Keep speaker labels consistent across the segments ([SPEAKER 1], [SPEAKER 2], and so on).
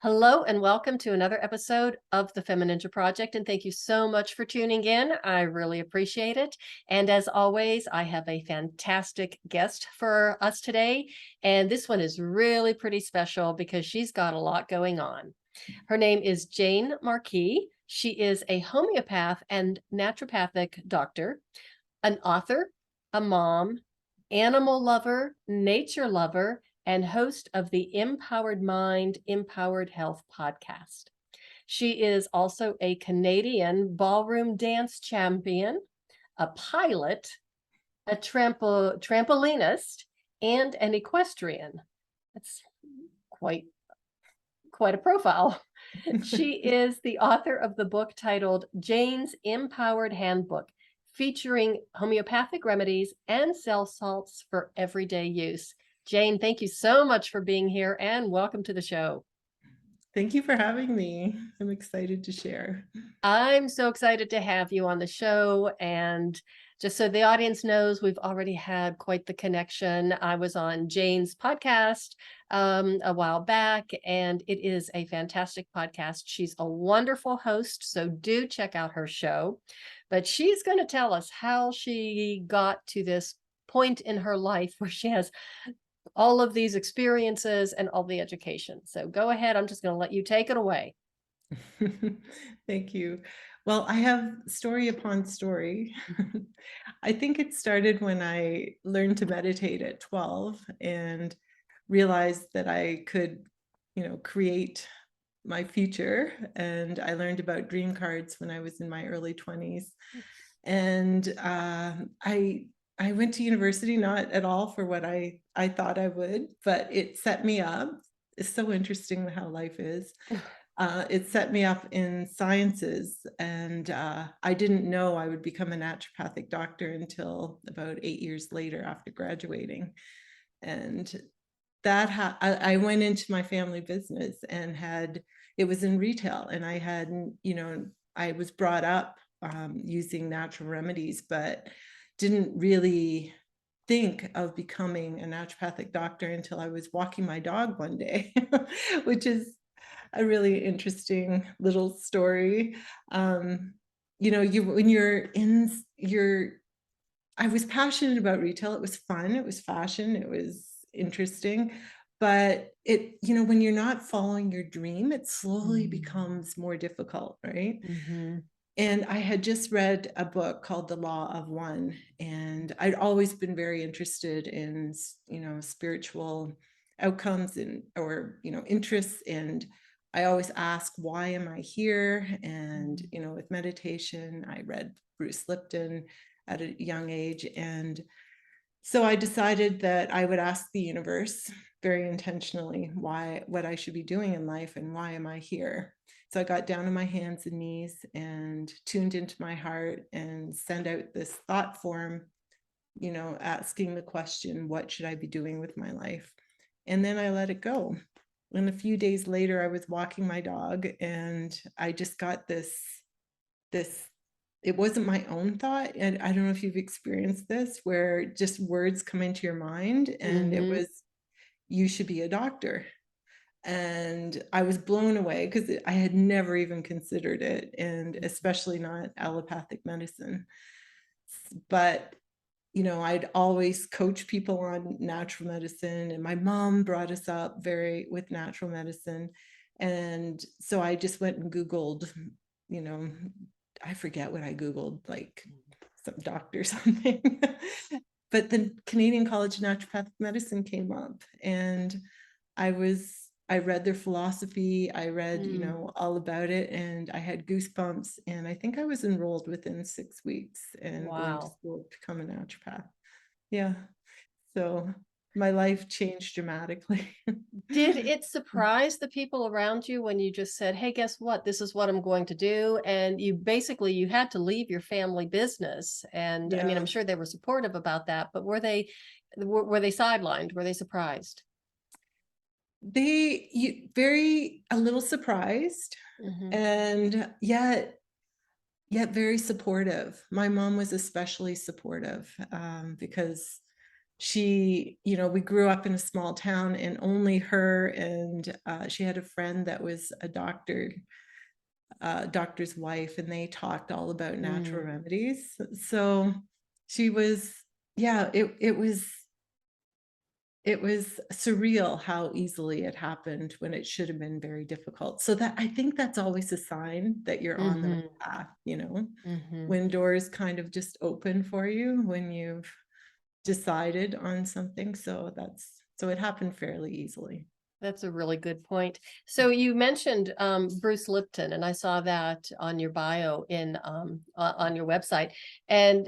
[SPEAKER 1] Hello and welcome to another episode of the FemiNinja Project. And thank you so much for tuning in. I really appreciate it. And as always, I have a fantastic guest for us today. And this one is really pretty special because she's got a lot going on. Her name is Jayne Marquis. She is a homeopath and naturopathic doctor, an author, a mom, animal lover, nature lover, and host of the Inpowered Mind, Inpowered Health podcast. She is also a Canadian Ballroom Dance Champion, a pilot, a trampolinist, and an equestrian. That's quite a profile. She is the author of the book titled Jayne's Inpowered Handbook, featuring homeopathic remedies and cell salts for everyday use. Jayne, thank you so much for being here and welcome to the show.
[SPEAKER 2] Thank you for having me. I'm excited to share.
[SPEAKER 1] I'm so excited to have you on the show. And just so the audience knows, we've already had quite the connection. I was on Jayne's podcast a while back, and it is a fantastic podcast. She's a wonderful host, so do check out her show. But she's going to tell us how she got to this point in her life where she has all of these experiences and all the education. So go ahead. I'm just going to let you take it away.
[SPEAKER 2] Thank you. Well, I have story upon story. I think it started when I learned to meditate at 12 and realized that I could, create my future. And I learned about dream cards when I was in my early 20s. And I went to university not at all for what I thought I would, but it set me up. It's so interesting how life is. It set me up in sciences, and I didn't know I would become a naturopathic doctor until about 8 years later after graduating. And I went into my family business and it was in retail, and I was brought up using natural remedies, but didn't really think of becoming a naturopathic doctor until I was walking my dog one day, which is a really interesting little story. When you're in your I was passionate about retail. It was fun. It was fashion. It was interesting. But when you're not following your dream, it slowly becomes more difficult, right?
[SPEAKER 1] Mm-hmm.
[SPEAKER 2] And I had just read a book called The Law of One, and I'd always been very interested in, spiritual outcomes or interests. And I always ask, why am I here? And, with meditation, I read Bruce Lipton at a young age. And so I decided that I would ask the universe very intentionally what I should be doing in life and why am I here? So I got down on my hands and knees and tuned into my heart and sent out this thought form, asking the question, what should I be doing with my life? And then I let it go. And a few days later, I was walking my dog and I just got this it wasn't my own thought. And I don't know if you've experienced this, where just words come into your mind, and it
[SPEAKER 1] Mm-hmm.
[SPEAKER 2] was, you should be a doctor. And I was blown away because I had never even considered it, and especially not allopathic medicine. But I'd always coach people on natural medicine, and my mom brought us up very with natural medicine. And so I just went and Googled, you know, I forget what I Googled, like some doctor something. But the Canadian College of Naturopathic Medicine came up, and I read their philosophy. I read,
[SPEAKER 1] Mm.
[SPEAKER 2] all about it, and I had goosebumps. And I think I was enrolled within 6 weeks and going to
[SPEAKER 1] Wow.
[SPEAKER 2] school to become a naturopath. Yeah. So my life changed dramatically.
[SPEAKER 1] Did it surprise the people around you when you just said, "Hey, guess what? This is what I'm going to do," and you had to leave your family business, and, I mean, I'm
[SPEAKER 2] Yeah.
[SPEAKER 1] sure they were supportive about that, but were they sidelined? Were they surprised?
[SPEAKER 2] Very a little surprised,
[SPEAKER 1] Mhm.
[SPEAKER 2] and yet very supportive. My mom was especially supportive, because she, we grew up in a small town, and only her and she had a friend that was a doctor's wife, and they talked all about natural remedies. So she was, yeah, it was surreal how easily it happened when it should have been very difficult. So that, I think that's always a sign that you're on the right
[SPEAKER 1] Mm-hmm.
[SPEAKER 2] path,
[SPEAKER 1] Mm-hmm.
[SPEAKER 2] when doors kind of just open for you when you've decided on something. So it happened fairly easily.
[SPEAKER 1] That's a really good point. So you mentioned Bruce Lipton, and I saw that on your bio on your website. And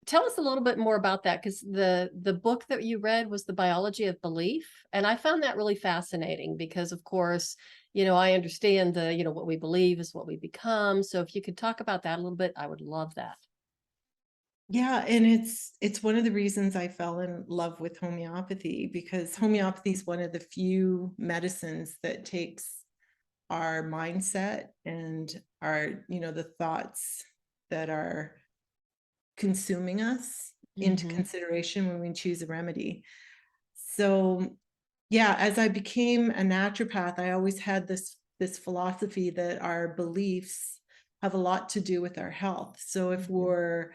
[SPEAKER 1] tell us a little bit more about that, because the book that you read was The Biology of Belief, and I found that really fascinating because, of course, I understand what we believe is what we become. So if you could talk about that a little bit, I would love that.
[SPEAKER 2] Yeah, and it's one of the reasons I fell in love with homeopathy, because homeopathy is one of the few medicines that takes our mindset and our, the thoughts that are consuming us into
[SPEAKER 1] Mm-hmm.
[SPEAKER 2] consideration when we choose a remedy. So yeah, as I became a naturopath, I always had this philosophy that our beliefs have a lot to do with our health. So if
[SPEAKER 1] Mm-hmm.
[SPEAKER 2] we're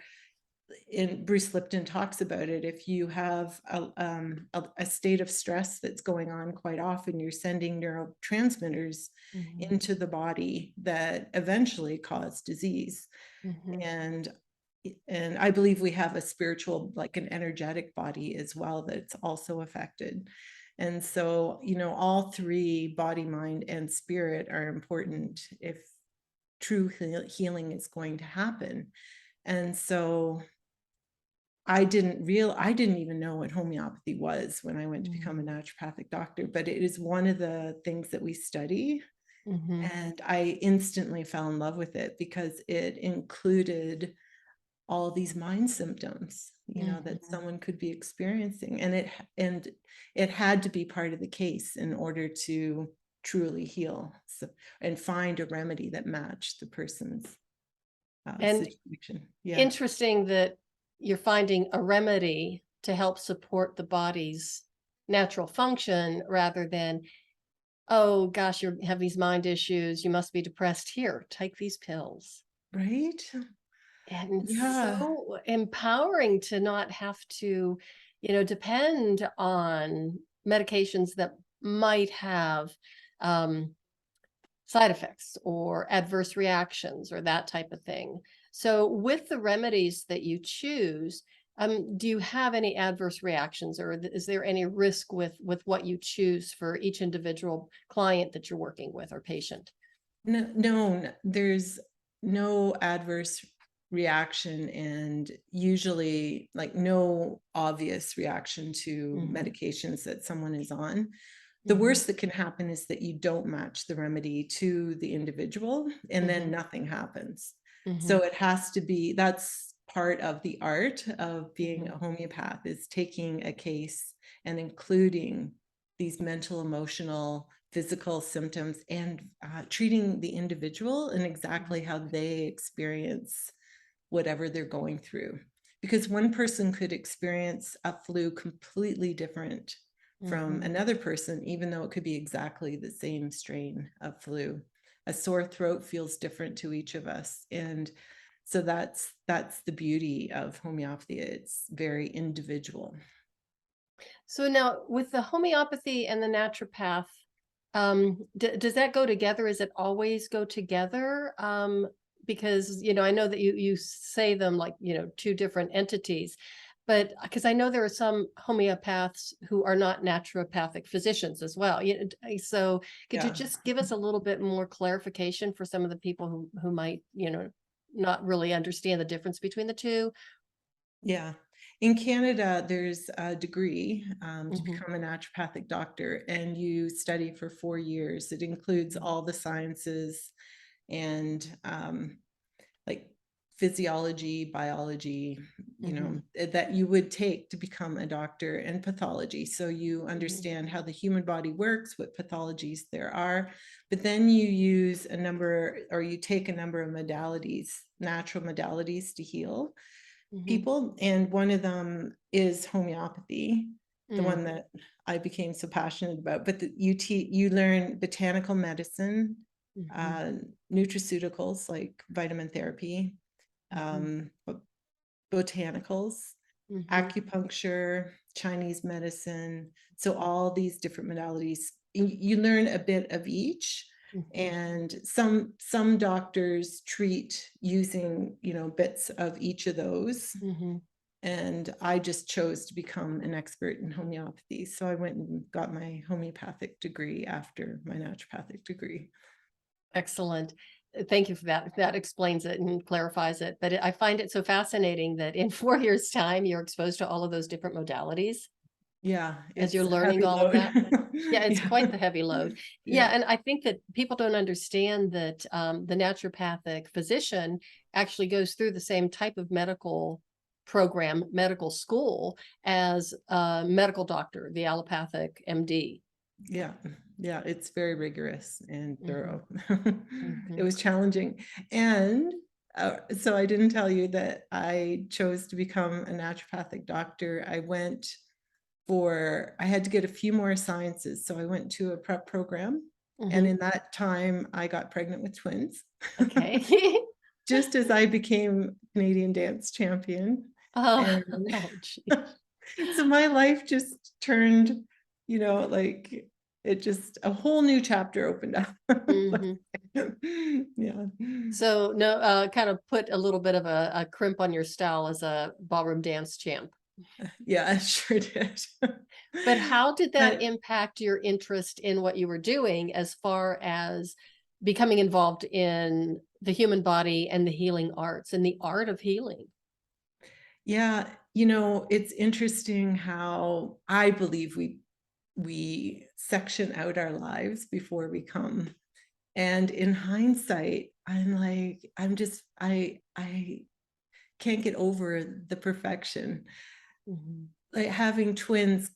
[SPEAKER 2] in, Bruce Lipton talks about it, if you have a state of stress that's going on quite often, you're sending neurotransmitters
[SPEAKER 1] Mm-hmm.
[SPEAKER 2] into the body that eventually cause disease.
[SPEAKER 1] Mm-hmm.
[SPEAKER 2] and and I believe we have a spiritual, like an energetic body as well, that's also affected. And so, all three, body, mind, and spirit, are important if true healing is going to happen. And so I didn't even know what homeopathy was when I went to become a naturopathic doctor, but it is one of the things that we study.
[SPEAKER 1] Mm-hmm.
[SPEAKER 2] And I instantly fell in love with it because it included all these mind symptoms, that
[SPEAKER 1] Mm-hmm.
[SPEAKER 2] someone could be experiencing. And it had to be part of the case in order to truly heal, and find a remedy that matched the person's
[SPEAKER 1] And
[SPEAKER 2] situation. Yeah.
[SPEAKER 1] interesting that you're finding a remedy to help support the body's natural function rather than, oh gosh, you have these mind issues, you must be depressed. Here, take these pills.
[SPEAKER 2] Right.
[SPEAKER 1] And it's
[SPEAKER 2] Yeah.
[SPEAKER 1] so empowering to not have to, depend on medications that might have um, side effects or adverse reactions or that type of thing. So with the remedies that you choose, do you have any adverse reactions, or is there any risk with what you choose for each individual client that you're working with or patient?
[SPEAKER 2] No, no, there's no adverse reaction, and usually, like, no obvious reaction to
[SPEAKER 1] Mm-hmm.
[SPEAKER 2] medications that someone is on. The
[SPEAKER 1] Mm-hmm.
[SPEAKER 2] worst that can happen is that you don't match the remedy to the individual, and then
[SPEAKER 1] Mm-hmm.
[SPEAKER 2] nothing happens.
[SPEAKER 1] Mm-hmm.
[SPEAKER 2] So it has to be, that's part of the art of being
[SPEAKER 1] Mm-hmm.
[SPEAKER 2] a homeopath, is taking a case and including these mental, emotional, physical symptoms, and treating the individual and exactly how they experience whatever they're going through. Because one person could experience a flu completely different from
[SPEAKER 1] Mm-hmm.
[SPEAKER 2] another person, even though it could be exactly the same strain of flu. A sore throat feels different to each of us. And so that's the beauty of homeopathy. It's very individual.
[SPEAKER 1] So now with the homeopathy and the naturopath, does that go together? Is it always go together? Because, I know that you say them like, two different entities, but because I know there are some homeopaths who are not naturopathic physicians as well. So could you
[SPEAKER 2] Yeah.
[SPEAKER 1] just give us a little bit more clarification for some of the people who might, not really understand the difference between the two?
[SPEAKER 2] Yeah. In Canada, there's a degree to
[SPEAKER 1] Mm-hmm.
[SPEAKER 2] become a naturopathic doctor, and you study for 4 years. It includes all the sciences and like physiology, biology,
[SPEAKER 1] Mm-hmm.
[SPEAKER 2] that you would take to become a doctor, and pathology. So you
[SPEAKER 1] Mm-hmm.
[SPEAKER 2] understand how the human body works, what pathologies there are, but then you use a number, or you take a number of modalities, natural modalities to heal.
[SPEAKER 1] Mhm.
[SPEAKER 2] people, and one of them is homeopathy, the
[SPEAKER 1] Mm.
[SPEAKER 2] one that I became so passionate about. But you learn botanical medicine,
[SPEAKER 1] Mhm.
[SPEAKER 2] uh, nutraceuticals like vitamin therapy,
[SPEAKER 1] Mhm.
[SPEAKER 2] botanicals,
[SPEAKER 1] Mhm.
[SPEAKER 2] acupuncture, Chinese medicine. So all these different modalities, you learn a bit of each.
[SPEAKER 1] Mhm.
[SPEAKER 2] And some doctors treat using, bits of each of those.
[SPEAKER 1] Mhm.
[SPEAKER 2] And I just chose to become an expert in homeopathy. So I went and got my homeopathic degree after my naturopathic degree.
[SPEAKER 1] Excellent. Thank you for that. That explains it and clarifies it. But I find it so fascinating that in 4 years' time, you're exposed to all of those different modalities
[SPEAKER 2] Yeah,
[SPEAKER 1] as you're
[SPEAKER 2] it's a
[SPEAKER 1] learning
[SPEAKER 2] heavy
[SPEAKER 1] all of
[SPEAKER 2] load.
[SPEAKER 1] that. Yeah, it's
[SPEAKER 2] Yeah.
[SPEAKER 1] quite the heavy load. Yeah,
[SPEAKER 2] Yeah.
[SPEAKER 1] and I think that people don't understand that the naturopathic physician actually goes through the same type of medical program, medical school as a medical doctor, the allopathic MD.
[SPEAKER 2] Yeah, yeah, it's very rigorous and
[SPEAKER 1] Hmm.
[SPEAKER 2] thorough. It
[SPEAKER 1] Hmm.
[SPEAKER 2] was challenging. And so I didn't tell you that I chose to become a naturopathic doctor. I had to get a few more sciences. So I went to a prep program. And
[SPEAKER 1] Hmm.
[SPEAKER 2] in that time, I got pregnant with twins,
[SPEAKER 1] Okay.
[SPEAKER 2] just as I became Canadian Dance Champion.
[SPEAKER 1] Oh,
[SPEAKER 2] And
[SPEAKER 1] oh, gee.
[SPEAKER 2] so my life just turned, like it just a whole new chapter opened up.
[SPEAKER 1] Hmm.
[SPEAKER 2] Yeah.
[SPEAKER 1] So no, kind of put a little bit of a crimp on your style as a ballroom dance champ.
[SPEAKER 2] Yeah, I sure did.
[SPEAKER 1] But how did that
[SPEAKER 2] But
[SPEAKER 1] impact your interest in what you were doing as far as becoming involved in the human body and the healing arts and the art of healing?
[SPEAKER 2] yeah, it's interesting how I believe we section out our lives before we come. And in hindsight, I can't get over the perfection.
[SPEAKER 1] Mhm.
[SPEAKER 2] Like having twins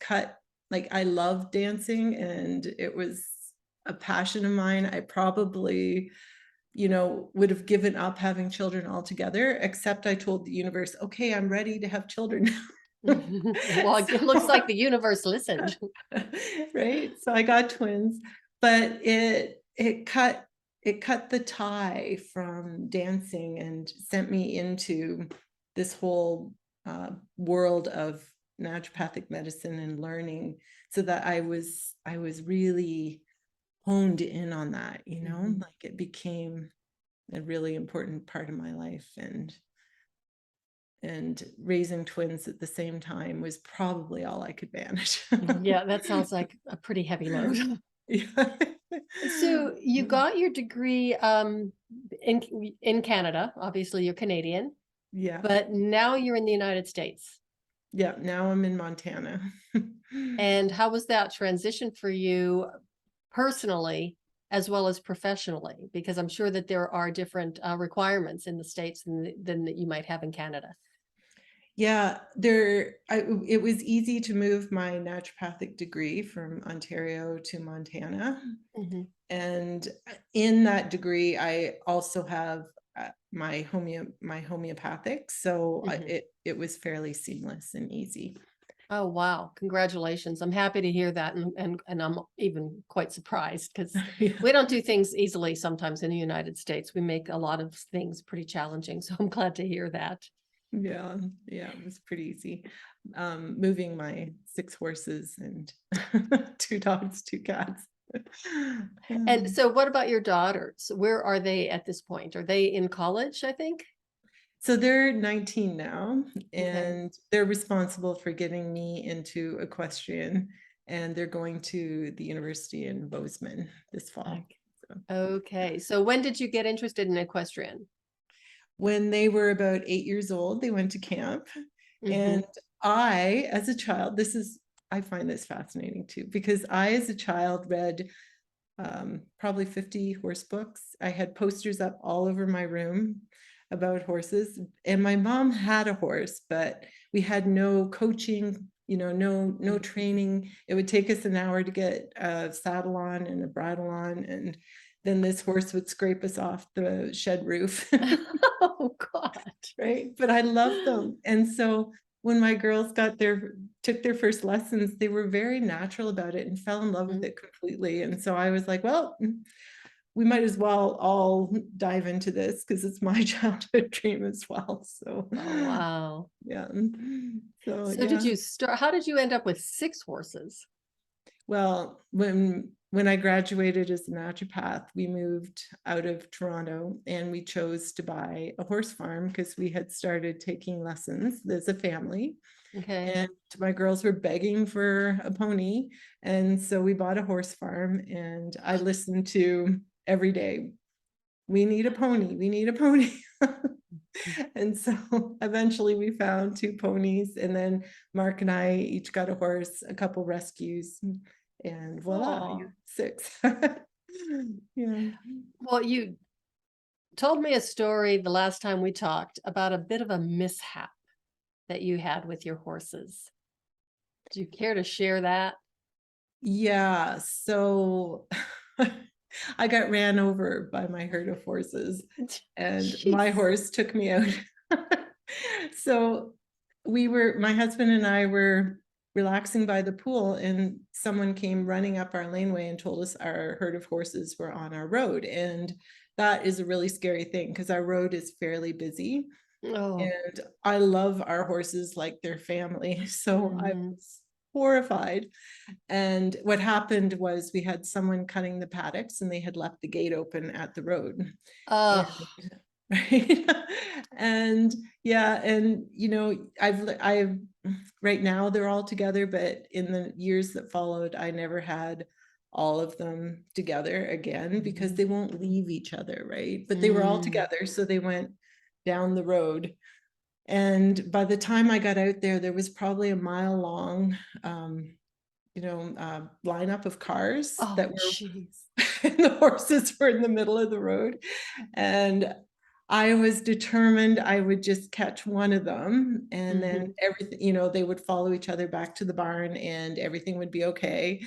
[SPEAKER 2] like I love dancing and it was a passion of mine. I probably, would have given up having children altogether, except I told the universe, okay, I'm ready to have children.
[SPEAKER 1] Well, it looks
[SPEAKER 2] So
[SPEAKER 1] like the universe listened.
[SPEAKER 2] right, so I got twins, but it cut the tie from dancing and sent me into this whole world of naturopathic medicine and learning, so that I was really honed in on that,
[SPEAKER 1] Mhm.
[SPEAKER 2] like it became a really important part of my life. And raising twins at the same time was probably all I could manage.
[SPEAKER 1] Yeah, that sounds like a pretty heavy load.
[SPEAKER 2] Yeah.
[SPEAKER 1] So you got your degree in Canada. Obviously, you're Canadian,
[SPEAKER 2] Yeah.
[SPEAKER 1] but now you're in the United States.
[SPEAKER 2] Yeah. Now I'm in Montana.
[SPEAKER 1] And how was that transition for you personally as well as professionally? Because I'm sure that there are different requirements in the States than that you might have in Canada.
[SPEAKER 2] Yeah, it was easy to move my naturopathic degree from Ontario to Montana.
[SPEAKER 1] Hmm.
[SPEAKER 2] And in that degree, I also have my homeopathic. So
[SPEAKER 1] Hmm.
[SPEAKER 2] it was fairly seamless and easy.
[SPEAKER 1] Oh, wow. Congratulations. I'm happy to hear that. And I'm even quite surprised because
[SPEAKER 2] Yeah.
[SPEAKER 1] we don't do things easily sometimes in the United States. We make a lot of things pretty challenging. So I'm glad to hear that.
[SPEAKER 2] Yeah, yeah, it was pretty easy. Moving my 6 horses and 2 dogs, 2 cats.
[SPEAKER 1] And
[SPEAKER 2] Um,
[SPEAKER 1] so what about your daughters? Where are they at this point? Are they in college, I think?
[SPEAKER 2] so they're 19 now,
[SPEAKER 1] Okay.
[SPEAKER 2] and they're responsible for getting me into equestrian, and they're going to the university in Bozeman this fall.
[SPEAKER 1] Okay.
[SPEAKER 2] So
[SPEAKER 1] Okay. So when did you get interested in equestrian?
[SPEAKER 2] when they were about 8 years old, they went to camp,
[SPEAKER 1] Hmm.
[SPEAKER 2] and as a child, I find this fascinating too, because I, as a child, read probably 50 horse books. I had posters up all over my room about horses. And my mom had a horse, but we had no coaching, no training. It would take us an hour to get a saddle on and a bridle on. And then this horse would scrape us off the shed roof.
[SPEAKER 1] Oh God.
[SPEAKER 2] Right. But I love them. And so when my girls took their first lessons, they were very natural about it and fell in love with
[SPEAKER 1] Mhm.
[SPEAKER 2] it completely. And so I was like, well, we might as well all dive into this because it's my childhood dream as well. So
[SPEAKER 1] Oh, wow.
[SPEAKER 2] yeah. So
[SPEAKER 1] So did
[SPEAKER 2] yeah.
[SPEAKER 1] you start, how did you end up with 6 horses?
[SPEAKER 2] Well, when I graduated as a naturopath, we moved out of Toronto and we chose to buy a horse farm because we had started taking lessons as a family.
[SPEAKER 1] Okay.
[SPEAKER 2] And my girls were begging for a pony. And so we bought a horse farm and I listened to every day, we need a pony, we need a pony. And so eventually we found 2 ponies, and then Mark and I each got a horse, a couple rescues, and voila,
[SPEAKER 1] Oh,
[SPEAKER 2] 6. Yeah.
[SPEAKER 1] well, you told me a story the last time we talked about a bit of a mishap that you had with your horses. Do you care to share that?
[SPEAKER 2] Yeah, so I got ran over by my herd of horses and my
[SPEAKER 1] Jeez.
[SPEAKER 2] horse took me out. So my husband and I were relaxing by the pool and someone came running up our laneway and told us our herd of horses were on our road. And that is a really scary thing because our road is fairly busy.
[SPEAKER 1] Oh.
[SPEAKER 2] And I love our horses like their family. So I
[SPEAKER 1] Mhm.
[SPEAKER 2] was horrified. And what happened was we had someone cutting the paddocks and they had left the gate open at the road. And
[SPEAKER 1] Oh.
[SPEAKER 2] right. And yeah, and I've right now they're all together, but in the years that followed, I never had all of them together again because
[SPEAKER 1] Mhm.
[SPEAKER 2] they won't leave each other, right? But they were all
[SPEAKER 1] Mm.
[SPEAKER 2] together, so they went down the road. And by the time I got out there, there was probably a mile long lineup of cars
[SPEAKER 1] Oh,
[SPEAKER 2] that were
[SPEAKER 1] jeez.
[SPEAKER 2] and the horses were in the middle of the road. And I was determined I would just catch one of them and then
[SPEAKER 1] Mhm.
[SPEAKER 2] everything, they would follow each other back to the barn and everything would be okay.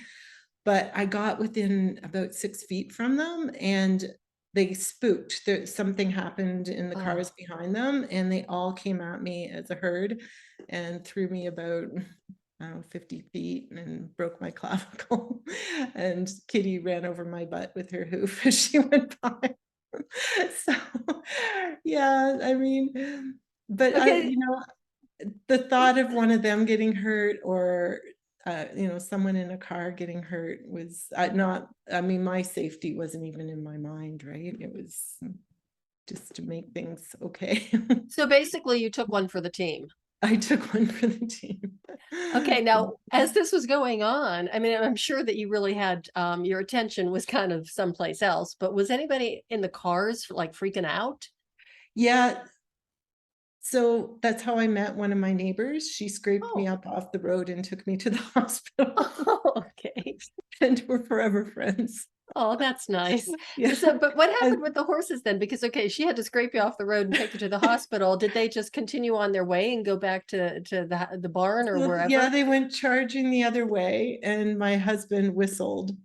[SPEAKER 2] But I got within about 6 feet from them and they spooked. Something happened in the cars
[SPEAKER 1] Oh.
[SPEAKER 2] behind them and they all came at me as a herd and threw me about 50 feet and broke my clavicle. And Kitty ran over my butt with her hoof as she went by. So, yeah, I mean, but
[SPEAKER 1] Okay.
[SPEAKER 2] the thought of one of them getting hurt or someone in a car getting hurt was not, I mean, my safety wasn't even in my mind, right? It was just to make things okay.
[SPEAKER 1] So basically you took one for the team.
[SPEAKER 2] I took one for the team.
[SPEAKER 1] Okay, now as this was going on, I mean, I'm sure that you really had your attention was kind of someplace else, but was anybody in the cars like freaking out?
[SPEAKER 2] Yeah, so that's how I met one of my neighbors. She scraped me
[SPEAKER 1] Oh.
[SPEAKER 2] up off the road and took me to the hospital.
[SPEAKER 1] Oh, okay.
[SPEAKER 2] And we're forever friends.
[SPEAKER 1] Oh, that's nice.
[SPEAKER 2] Yeah.
[SPEAKER 1] So, but what happened
[SPEAKER 2] And
[SPEAKER 1] with the horses then? Because, okay, she had to scrape you off the road and take you to the hospital. Did they just continue on their way and go back to the barn or
[SPEAKER 2] so, yeah,
[SPEAKER 1] wherever?
[SPEAKER 2] they went charging the other way, and my husband whistled,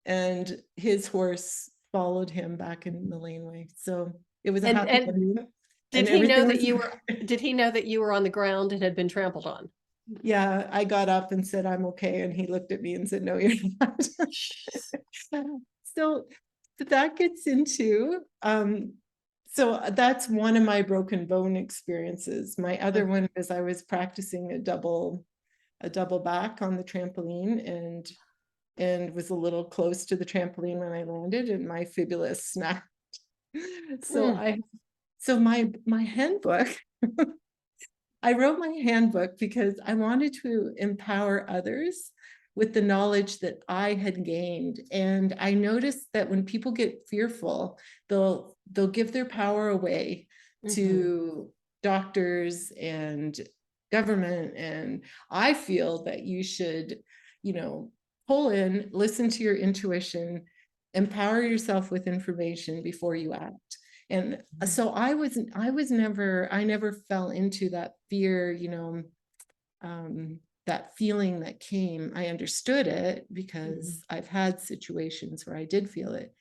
[SPEAKER 2] and his horse followed him back in the laneway. So it was a happy
[SPEAKER 1] And
[SPEAKER 2] ending, and
[SPEAKER 1] did he know
[SPEAKER 2] everything
[SPEAKER 1] that
[SPEAKER 2] was.
[SPEAKER 1] you were, did he know that you were on the ground and had been trampled on?
[SPEAKER 2] Yeah, I got up and said, I'm okay. And he looked at me and said, no, you're not.
[SPEAKER 1] Jeez.
[SPEAKER 2] So that gets into, so that's one of my broken bone experiences. My other
[SPEAKER 1] Okay.
[SPEAKER 2] one was I was practicing a double back on the trampoline and was a little close to the trampoline when I landed and my fibula snapped. So
[SPEAKER 1] Mm,
[SPEAKER 2] my handbook, I wrote my handbook because I wanted to empower others with the knowledge that I had gained. And I noticed that when people get fearful, they'll give their power away
[SPEAKER 1] mhm.
[SPEAKER 2] to doctors and government. And I feel that you should, pull in, listen to your intuition, empower yourself with information before you act. And so I never fell into that fear, that feeling that came. I understood it
[SPEAKER 1] Mhm.
[SPEAKER 2] because I've had situations where I did feel it,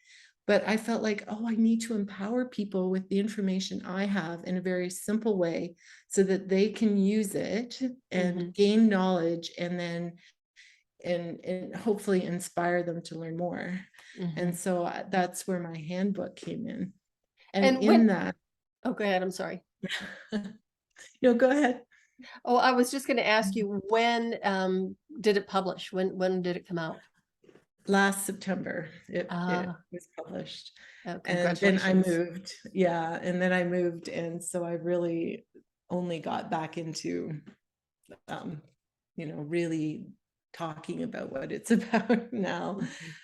[SPEAKER 2] But I felt like, oh, I need to empower people with the information I have in a very simple way so that they can use it and
[SPEAKER 1] Mhm.
[SPEAKER 2] gain knowledge, and then and hopefully inspire them to learn more. And
[SPEAKER 1] Mhm.
[SPEAKER 2] so that's where my handbook came in. And
[SPEAKER 1] And
[SPEAKER 2] in
[SPEAKER 1] when
[SPEAKER 2] that,
[SPEAKER 1] oh, go ahead, I'm sorry.
[SPEAKER 2] no, go ahead.
[SPEAKER 1] Oh, I was just gonna ask you when, did it publish? When did it come out?
[SPEAKER 2] Last September, it
[SPEAKER 1] Ah,
[SPEAKER 2] was published.
[SPEAKER 1] oh,
[SPEAKER 2] And then I
[SPEAKER 1] congratulations.
[SPEAKER 2] moved. Yeah. And then I moved. And so I really only got back into, um, really talking about what it's about now.
[SPEAKER 1] Mhm.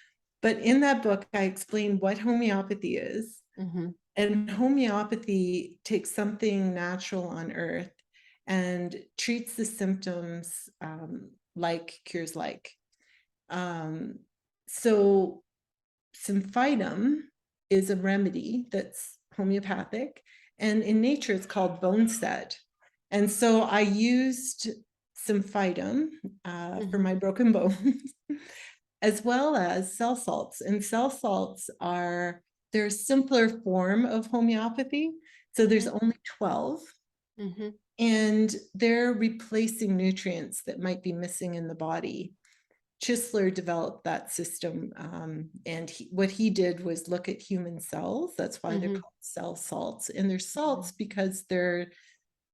[SPEAKER 2] But in that book, I explain what homeopathy is.
[SPEAKER 1] Mhm.
[SPEAKER 2] And homeopathy takes something natural on earth and treats the symptoms, like cures like. Um, so symphytum is a remedy that's homeopathic, and in nature it's called bone set. And so I used symphytum for
[SPEAKER 1] Mhm.
[SPEAKER 2] my broken bones, as well as cell salts. And cell salts are their simpler form of homeopathy. So there's
[SPEAKER 1] Mhm.
[SPEAKER 2] only 12,
[SPEAKER 1] Mhm.
[SPEAKER 2] and they're replacing nutrients that might be missing in the body. Chisler developed that system, and what he did was look at human cells. That's why they're
[SPEAKER 1] Mhm.
[SPEAKER 2] called cell salts. And they're salts
[SPEAKER 1] Mhm.
[SPEAKER 2] because they're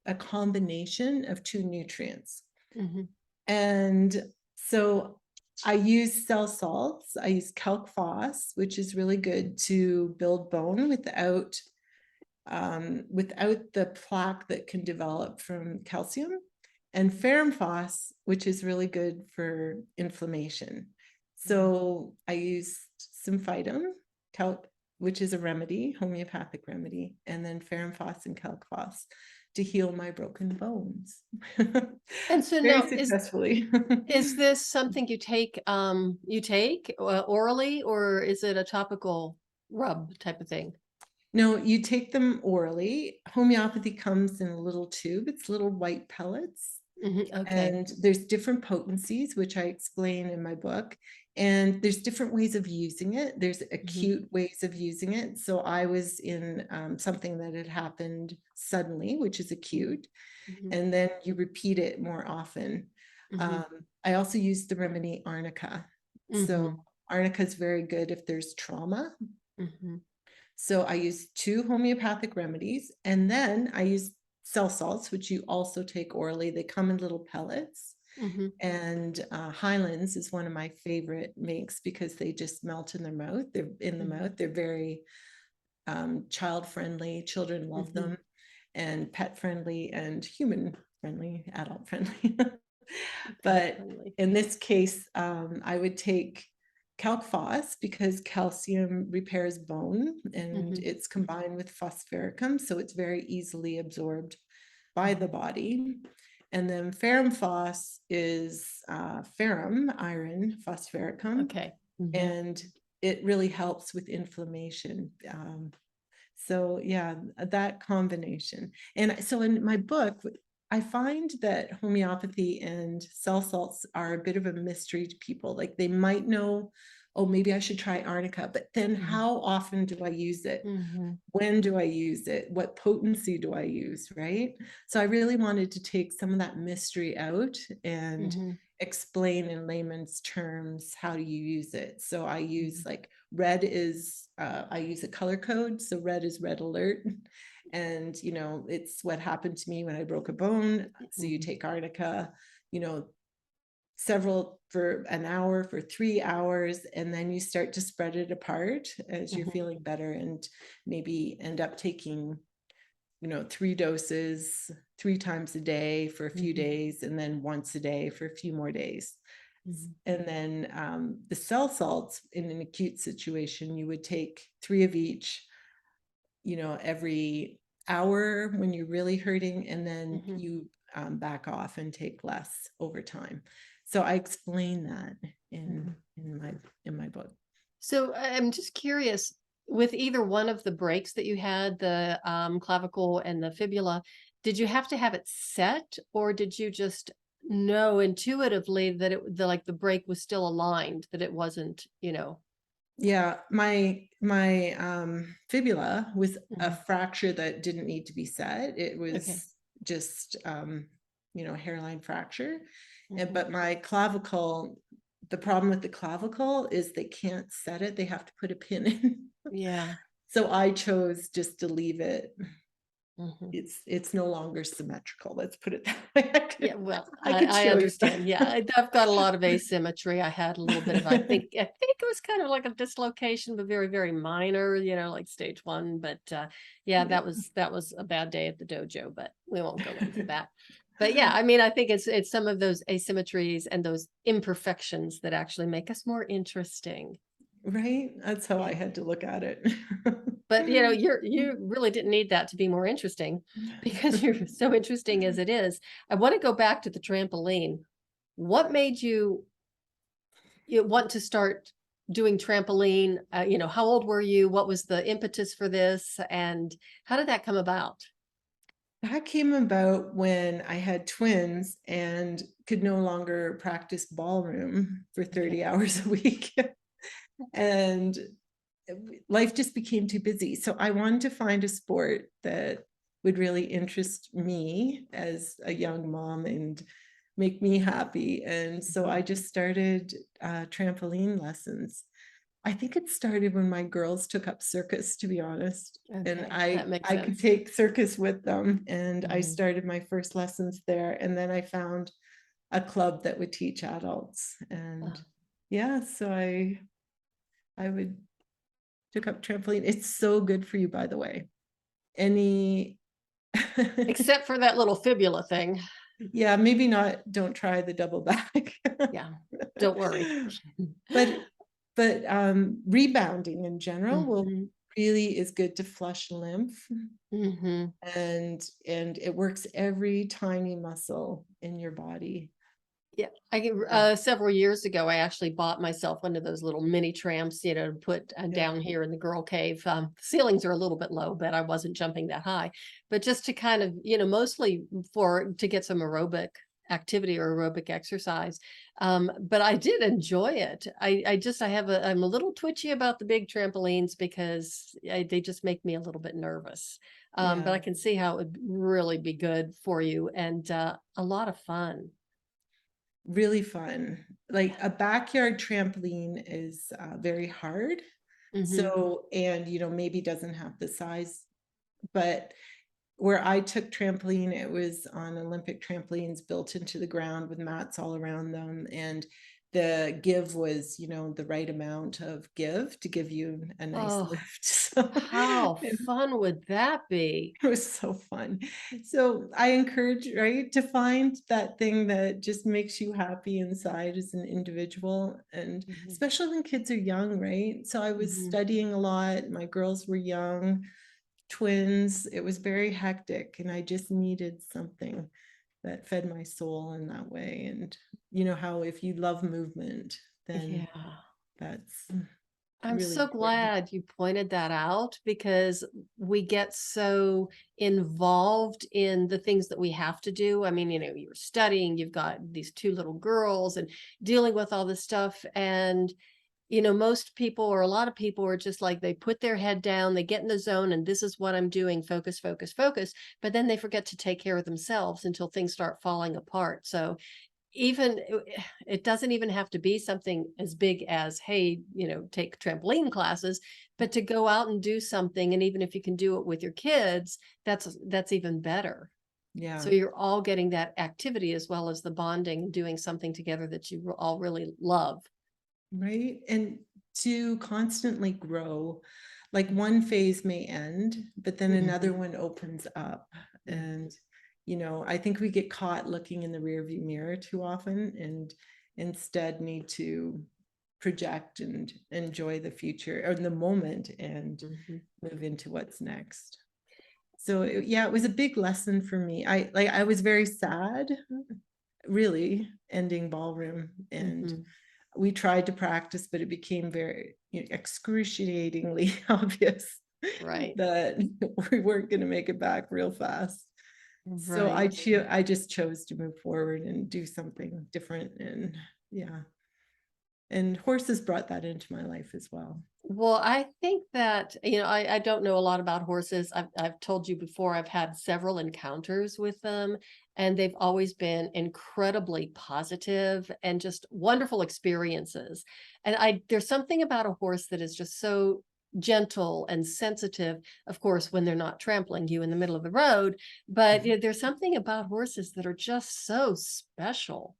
[SPEAKER 2] a combination of two nutrients.
[SPEAKER 1] Mhm.
[SPEAKER 2] And so I use cell salts. I use calc phos, which is really good to build bone without the plaque that can develop from calcium, and ferrum phos, which is really good for inflammation.
[SPEAKER 1] Mhm.
[SPEAKER 2] So I used symphytum, calc, which is a remedy, homeopathic remedy, and then ferrum phos and calc phos to heal my broken bones.
[SPEAKER 1] And so
[SPEAKER 2] Very
[SPEAKER 1] now
[SPEAKER 2] successfully.
[SPEAKER 1] is this something you take orally, or is it a topical rub type of thing?
[SPEAKER 2] No, you take them orally. Homeopathy comes in a little tube. It's little white pellets.
[SPEAKER 1] Mhm. Okay.
[SPEAKER 2] And there's different potencies, which I explain in my book. And there's different ways of using it. There's
[SPEAKER 1] Mhm.
[SPEAKER 2] acute ways of using it. So I was in something that had happened suddenly, which is
[SPEAKER 1] Mhm.
[SPEAKER 2] acute.
[SPEAKER 1] Mhm.
[SPEAKER 2] And then you repeat it more often.
[SPEAKER 1] Mhm.
[SPEAKER 2] I also use the remedy arnica. So
[SPEAKER 1] Mhm.
[SPEAKER 2] arnica is very good if there's trauma.
[SPEAKER 1] Mhm.
[SPEAKER 2] So I use 2 homeopathic remedies, and then I use cell salts, which you also take orally. They come in little pellets.
[SPEAKER 1] Mhm.
[SPEAKER 2] And Highlands is one of my favorite makes because they just melt in their mouth. They're in the
[SPEAKER 1] Mhm.
[SPEAKER 2] mouth. They're very child friendly. Children love
[SPEAKER 1] Mhm.
[SPEAKER 2] them, and pet friendly and human friendly, adult friendly.
[SPEAKER 1] Pet
[SPEAKER 2] But
[SPEAKER 1] friendly.
[SPEAKER 2] in this case, I would take calc phos because calcium repairs bone, and
[SPEAKER 1] Mhm.
[SPEAKER 2] it's combined with phosphoricum, so it's very easily absorbed by the
[SPEAKER 1] Mhm.
[SPEAKER 2] body. And then ferrum phos is ferrum, iron, phosphoricum,
[SPEAKER 1] Okay. Mhm.
[SPEAKER 2] and it really helps with inflammation. So yeah, that combination. And so in my book, I find that homeopathy and cell salts are a bit of a mystery to people. Like they might know, oh, maybe I should try arnica, but then
[SPEAKER 1] Mhm.
[SPEAKER 2] how often do I use it?
[SPEAKER 1] Mhm.
[SPEAKER 2] When do I use it? What potency do I use? Right. So I really wanted to take some of that mystery out and
[SPEAKER 1] Mhm.
[SPEAKER 2] explain in layman's terms how do you use it. So I use
[SPEAKER 1] Mhm.
[SPEAKER 2] like red is I use a color code. So red is red alert. And it's what happened to me when I broke a bone. So you
[SPEAKER 1] Mhm.
[SPEAKER 2] take arnica, you know, several for an hour, for 3 hours, and then you start to spread it apart as you're
[SPEAKER 1] Mhm.
[SPEAKER 2] feeling better, and maybe end up taking 3 doses 3 times a day for a few
[SPEAKER 1] Mhm.
[SPEAKER 2] days, and then once a day for a few more days.
[SPEAKER 1] Mhm.
[SPEAKER 2] And then the cell salts in an acute situation, you would take 3 of each, every hour when you're really hurting, and then
[SPEAKER 1] Mhm.
[SPEAKER 2] you back off and take less over time. So I explain that in
[SPEAKER 1] Mhm.
[SPEAKER 2] my book.
[SPEAKER 1] So I'm just curious, with either one of the breaks that you had, the clavicle and the fibula, did you have to have it set, or did you just know intuitively that the break was still aligned, that it wasn't,
[SPEAKER 2] Yeah, my fibula was a
[SPEAKER 1] Mhm.
[SPEAKER 2] fracture that didn't need to be set. It
[SPEAKER 1] Okay.
[SPEAKER 2] was just hairline fracture. And
[SPEAKER 1] Mhm.
[SPEAKER 2] but my clavicle, the problem with the clavicle is they can't set it. They have to put a pin in.
[SPEAKER 1] Yeah.
[SPEAKER 2] So I chose just to leave it.
[SPEAKER 1] Mhm.
[SPEAKER 2] It's no longer symmetrical. Let's put it that way.
[SPEAKER 1] Yeah, well,
[SPEAKER 2] I could
[SPEAKER 1] I
[SPEAKER 2] show you.
[SPEAKER 1] understand. Yeah, I've got a lot of asymmetry. I had a little bit of, I think it was kind of like a dislocation, but very, very minor, like stage one. But yeah,
[SPEAKER 2] Yeah.
[SPEAKER 1] that was a bad day at the dojo, but we won't go into that. But yeah, I mean, I think it's some of those asymmetries and those imperfections that actually make us more interesting.
[SPEAKER 2] Right? That's how I
[SPEAKER 1] Yeah.
[SPEAKER 2] had to look at it.
[SPEAKER 1] But you really didn't need that to be more interesting because you're so interesting as it is. I want to go back to the trampoline. What made you want to start doing trampoline? How old were you? What was the impetus for this? And how did that come about?
[SPEAKER 2] That came about when I had twins and could no longer practice ballroom for
[SPEAKER 1] Okay.
[SPEAKER 2] 30 hours a week. And life just became too busy. So I wanted to find a sport that would really interest me as a young mom and make me happy. And so
[SPEAKER 1] Mhm.
[SPEAKER 2] I just started trampoline lessons. I think it started when my girls took up circus, to be honest. And
[SPEAKER 1] Okay, that
[SPEAKER 2] I
[SPEAKER 1] makes
[SPEAKER 2] I could
[SPEAKER 1] sense.
[SPEAKER 2] take circus with them, and I
[SPEAKER 1] Mhm.
[SPEAKER 2] started my first lessons there. And then I found a club that would teach adults. And
[SPEAKER 1] Oh.
[SPEAKER 2] yeah, so I would took up trampoline. It's so good for you, by the way. Any
[SPEAKER 1] Except for that little fibula thing.
[SPEAKER 2] yeah, maybe not, don't try the double back.
[SPEAKER 1] Yeah, don't worry.
[SPEAKER 2] But rebounding in general will
[SPEAKER 1] Mhm.
[SPEAKER 2] really is good to flush lymph,
[SPEAKER 1] Mhm.
[SPEAKER 2] and it works every tiny muscle in your body.
[SPEAKER 1] Yeah,
[SPEAKER 2] Yeah,
[SPEAKER 1] several years ago, I actually bought myself one of those little mini tramps, to put
[SPEAKER 2] yeah,
[SPEAKER 1] down here in the girl cave. The ceilings are a little bit low, but I wasn't jumping that high. But just to kind of, mostly to get some aerobic activity or aerobic exercise. But I did enjoy it. I'm a little twitchy about the big trampolines because they just make me a little bit nervous. But
[SPEAKER 2] yeah.
[SPEAKER 1] I can see how it would really be good for you and a lot of fun.
[SPEAKER 2] Really fun. Like a backyard trampoline is very hard.
[SPEAKER 1] Hmm.
[SPEAKER 2] So, and maybe doesn't have the size, but where I took trampoline, it was on Olympic trampolines built into the ground with mats all around them. And the give was, the right amount of give to give you a nice
[SPEAKER 1] Oh,
[SPEAKER 2] lift. So
[SPEAKER 1] how
[SPEAKER 2] it
[SPEAKER 1] fun would that be?
[SPEAKER 2] was so fun. So I encourage, right, to find that thing that just makes you happy inside as an individual. And
[SPEAKER 1] Mhm,
[SPEAKER 2] especially when kids are young, right? So I was
[SPEAKER 1] mhm.
[SPEAKER 2] studying a lot. My girls were young, twins. It was very hectic, and I just needed something that fed my soul in that way. And you know how if you love movement, then
[SPEAKER 1] Yeah.
[SPEAKER 2] that's
[SPEAKER 1] I'm
[SPEAKER 2] really
[SPEAKER 1] so
[SPEAKER 2] important.
[SPEAKER 1] glad you pointed that out because we get so involved in the things that we have to do. I mean, you're studying, you've got these two little girls and dealing with all this stuff. And most people or a lot of people are just like they put their head down, they get in the zone, and this is what I'm doing, focus, focus, focus. But then they forget to take care of themselves until things start falling apart. So even it doesn't even have to be something as big as, hey, take trampoline classes, but to go out and do something. And even if you can do it with your kids, that's even better. So
[SPEAKER 2] Yeah,
[SPEAKER 1] you're all getting that activity as well as the bonding, doing something together that you all really love.
[SPEAKER 2] right. And to constantly grow, like one phase may end, but then another
[SPEAKER 1] Mhm.
[SPEAKER 2] one opens up.
[SPEAKER 1] Mhm.
[SPEAKER 2] And I think we get caught looking in the rearview mirror too often, and instead need to project and enjoy the future or the moment and
[SPEAKER 1] Mhm.
[SPEAKER 2] move into what's next. So yeah, it was a big lesson for me. I was very sad, really, ending ballroom, and
[SPEAKER 1] Mhm.
[SPEAKER 2] we tried to practice, but it became very excruciatingly obvious
[SPEAKER 1] Right.
[SPEAKER 2] that we weren't going to make it back real fast. So
[SPEAKER 1] Right.
[SPEAKER 2] I just chose to move forward and do something different. And yeah, And horses brought that into my life as well.
[SPEAKER 1] Well, I think that, I don't know a lot about horses. I've told you before, I've had several encounters with them, and they've always been incredibly positive and just wonderful experiences. And there's something about a horse that is just so gentle and sensitive, of course, when they're not trampling you in the middle of the road. But there's something about horses that are just so special.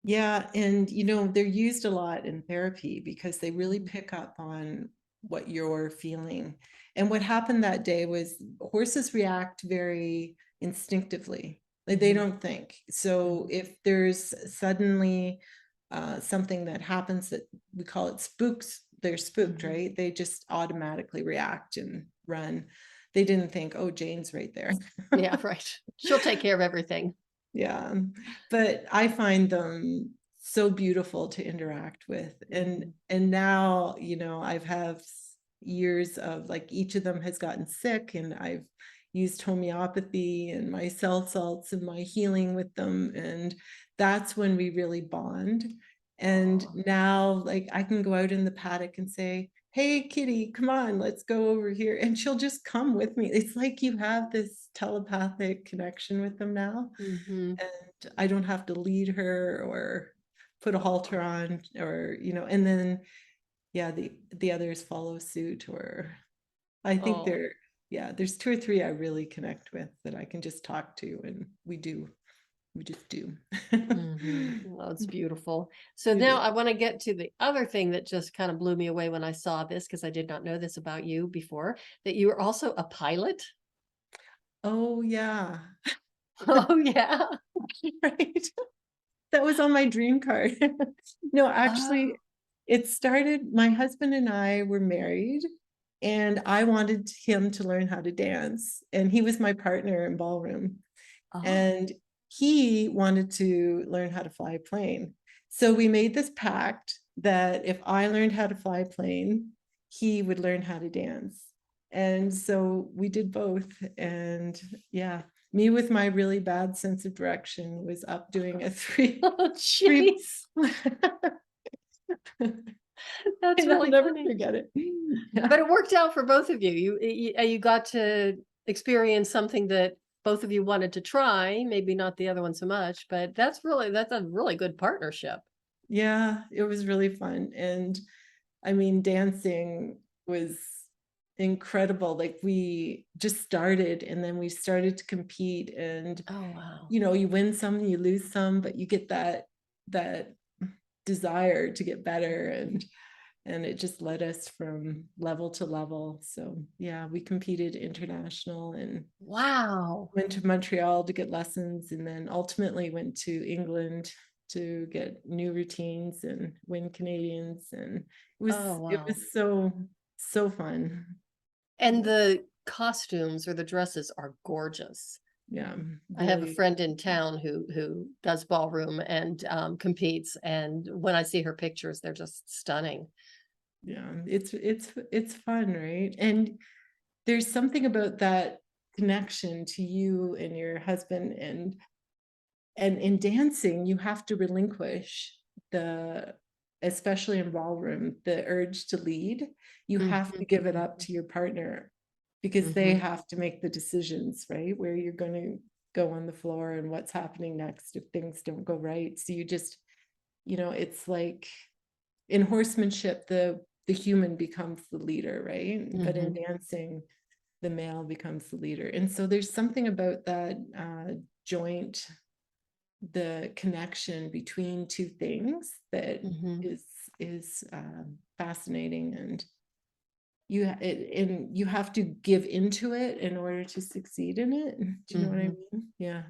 [SPEAKER 2] Yeah, and they're used a lot in therapy because they really pick up on what you're feeling. And what happened that day was horses react very instinctively. Like they
[SPEAKER 1] Mhm.
[SPEAKER 2] don't think. So
[SPEAKER 1] Mhm.
[SPEAKER 2] if there's suddenly something that happens that we call it spooks, they're spooked,
[SPEAKER 1] Mhm.
[SPEAKER 2] right? They just automatically react and run. They didn't think, oh, Jayne's right there.
[SPEAKER 1] Yeah, right. She'll take care of everything.
[SPEAKER 2] Yeah, but I find them so beautiful to interact with. And
[SPEAKER 1] Mhm.
[SPEAKER 2] and now, I've have years of like each of them has gotten sick and I've used homeopathy and my cell salts and my healing with them, and that's when we really bond. And
[SPEAKER 1] Aw.
[SPEAKER 2] now like I can go out in the paddock and say, hey kitty, come on, let's go over here, and she'll just come with me. It's like you have this telepathic connection with them now,
[SPEAKER 1] Mhm.
[SPEAKER 2] and I don't have to lead her or put a halter on, or and then yeah, the others follow suit. Or I think
[SPEAKER 1] Oh.
[SPEAKER 2] there's two or three I really connect with that I can just talk to, and we just do.
[SPEAKER 1] Mhm. Oh, it's beautiful. So
[SPEAKER 2] It
[SPEAKER 1] now
[SPEAKER 2] is.
[SPEAKER 1] I want to get to the other thing that just kind of blew me away when I saw this, because I did not know this about you before, that you were also a pilot.
[SPEAKER 2] Oh yeah.
[SPEAKER 1] Oh, yeah.
[SPEAKER 2] Right. That was on my dream card. No,
[SPEAKER 1] Oh,
[SPEAKER 2] actually, it started, my husband and I were married, and I wanted him to learn how to dance, and he was my partner in ballroom,
[SPEAKER 1] oh.
[SPEAKER 2] and he wanted to learn how to fly a plane. So we made this pact that if I learned how to fly a plane, he would learn how to dance. And so we did both. And yeah, me with my really bad sense of direction was up doing a
[SPEAKER 1] Oh,
[SPEAKER 2] three.
[SPEAKER 1] jeez. That's
[SPEAKER 2] And I'll
[SPEAKER 1] really
[SPEAKER 2] never
[SPEAKER 1] funny.
[SPEAKER 2] forget it. Yeah.
[SPEAKER 1] But it worked out for both of you. You got to experience something that both of you wanted to try, maybe not the other one so much, but that's a really good partnership.
[SPEAKER 2] Yeah, it was really fun. And I mean, dancing was incredible. Like we just started and then we started to compete, and
[SPEAKER 1] Oh, wow.
[SPEAKER 2] you win some, you lose some, but you get that desire to get better, and it just led us from level to level. So yeah, we competed international and
[SPEAKER 1] Wow.
[SPEAKER 2] went to Montreal to get lessons, and then ultimately went to England to get new routines and win Canadians. And
[SPEAKER 1] Oh,
[SPEAKER 2] it
[SPEAKER 1] wow.
[SPEAKER 2] was so fun.
[SPEAKER 1] And the costumes or the dresses are gorgeous.
[SPEAKER 2] Yeah,
[SPEAKER 1] I have a
[SPEAKER 2] very.
[SPEAKER 1] friend in town who does ballroom and competes, and when I see her pictures, they're just stunning.
[SPEAKER 2] Yeah, it's fun, right? And there's something about that connection to you and your husband, and in dancing you have to relinquish the, especially in ballroom, the urge to lead. You have to
[SPEAKER 1] Mhm,
[SPEAKER 2] give it up
[SPEAKER 1] mhm,
[SPEAKER 2] to your partner because they
[SPEAKER 1] mhm,
[SPEAKER 2] have to make the decisions, right, where you're going to go on the floor and what's happening next if things don't go right. So you just, it's like in horsemanship, the human becomes the leader, right? But in
[SPEAKER 1] mhm,
[SPEAKER 2] dancing, the male becomes the leader. And so there's something about that joint, the connection between two things that
[SPEAKER 1] mhm,
[SPEAKER 2] is fascinating. And and you have to give into it in order to succeed in it. Do you know what I
[SPEAKER 1] mhm.
[SPEAKER 2] mean? Yeah.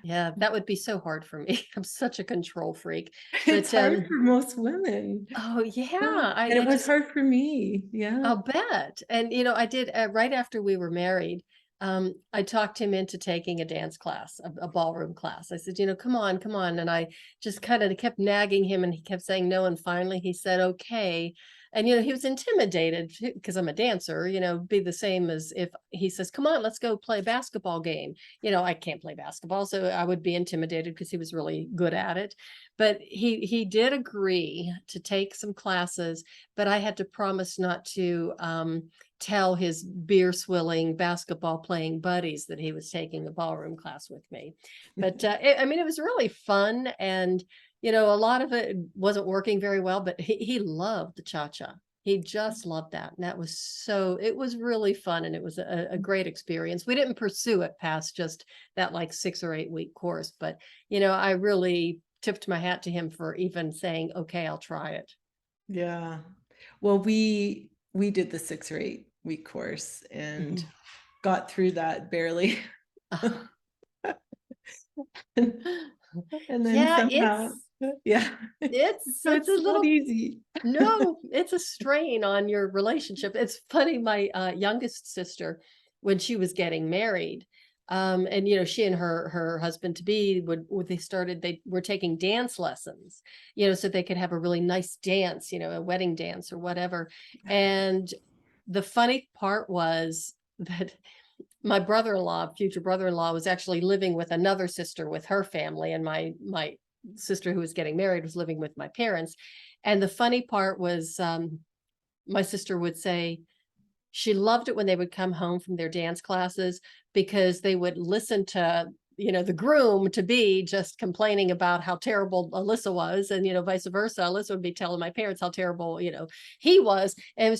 [SPEAKER 1] Yeah, that would be so hard for me. I'm such a control freak.
[SPEAKER 2] It's
[SPEAKER 1] But
[SPEAKER 2] hard for most women.
[SPEAKER 1] oh yeah,
[SPEAKER 2] Yeah.
[SPEAKER 1] I,
[SPEAKER 2] And it
[SPEAKER 1] I
[SPEAKER 2] was
[SPEAKER 1] just
[SPEAKER 2] hard for me. Yeah.
[SPEAKER 1] I'll bet. And I did right after we were married. I talked him into taking a dance class, a ballroom class. I said, come on, come on. And I just kind of kept nagging him and he kept saying no. And finally he said, okay. And, he was intimidated because I'm a dancer, be the same as if he says, come on, let's go play a basketball game. I can't play basketball, so I would be intimidated because he was really good at it. But he did agree to take some classes, but I had to promise not to tell his beer swilling basketball playing buddies that he was taking a ballroom class with me. But it was really fun. And a lot of it wasn't working very well, but he loved the cha-cha. He just loved that. And it was really fun. And it was a great experience. We didn't pursue it past just that like 6 or 8 week course, but I really tipped my hat to him for even saying, okay, I'll try it.
[SPEAKER 2] Yeah. Well, we did the 6 or 8 week course and got through that barely. And then somehow,
[SPEAKER 1] it's
[SPEAKER 2] so it's
[SPEAKER 1] a little
[SPEAKER 2] not easy.
[SPEAKER 1] No, it's a strain on your relationship. It's funny, my youngest sister, when she was getting married, and she and her husband to be they were taking dance lessons, so they could have a really nice dance, a wedding dance or whatever. And the funny part was that my brother-in-law, future brother-in-law, was actually living with another sister with her family, and my sister who was getting married was living with my parents. And the funny part was, my sister would say she loved it when they would come home from their dance classes because they would listen to, the groom to be just complaining about how terrible Alyssa was. And, vice versa. Alyssa would be telling my parents how terrible, he was. And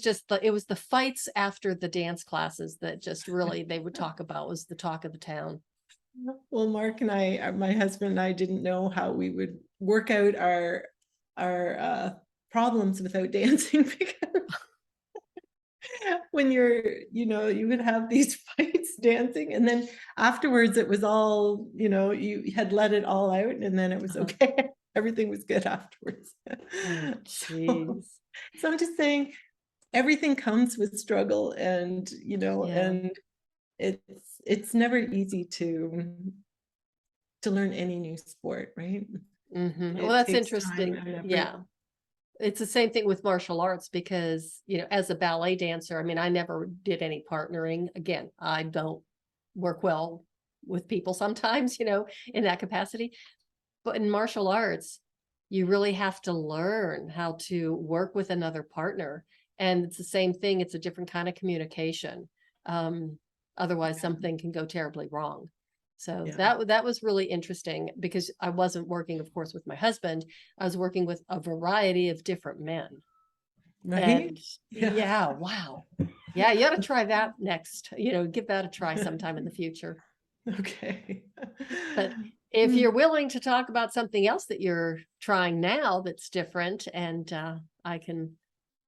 [SPEAKER 1] it was the fights after the dance classes that just really they would talk about, was the talk of the town.
[SPEAKER 2] Well, Mark and I, my husband and I, didn't know how we would work out our problems without dancing, because when you would have these fights dancing, and then afterwards it was all, you had let it all out, and then it was okay. Everything was good afterwards.
[SPEAKER 1] Oh, jeez.
[SPEAKER 2] So I'm just saying, everything comes with struggle, and and it's never easy to learn any new sport, right?
[SPEAKER 1] Well, that's interesting. Yeah. It's the same thing with martial arts because, as a ballet dancer, I never did any partnering. Again, I don't work well with people sometimes, in that capacity. But in martial arts, you really have to learn how to work with another partner. And it's the same thing. It's a different kind of communication. Otherwise, something can go terribly wrong. So that was really interesting because I wasn't working, of course, with my husband. I was working with a variety of different men.
[SPEAKER 2] Right?
[SPEAKER 1] And wow. Yeah, you ought to try that next, give that a try sometime in the future.
[SPEAKER 2] Okay.
[SPEAKER 1] But if you're willing to talk about something else that you're trying now that's different, and I can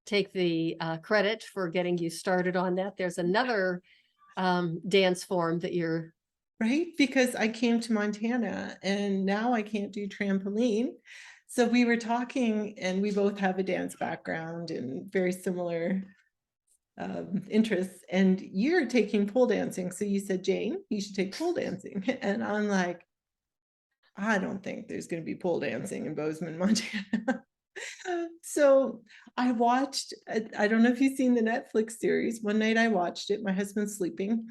[SPEAKER 1] take the credit for getting you started on that. There's another dance form that you're
[SPEAKER 2] Right? Because I came to Montana and now I can't do trampoline. So we were talking, and we both have a dance background and very similar interests. And you're taking pole dancing. So you said, Jayne, you should take pole dancing. And I'm like, I don't think there's going to be pole dancing in Bozeman, Montana. So I watched, I don't know if you've seen the Netflix series. One night I watched it, my husband's sleeping,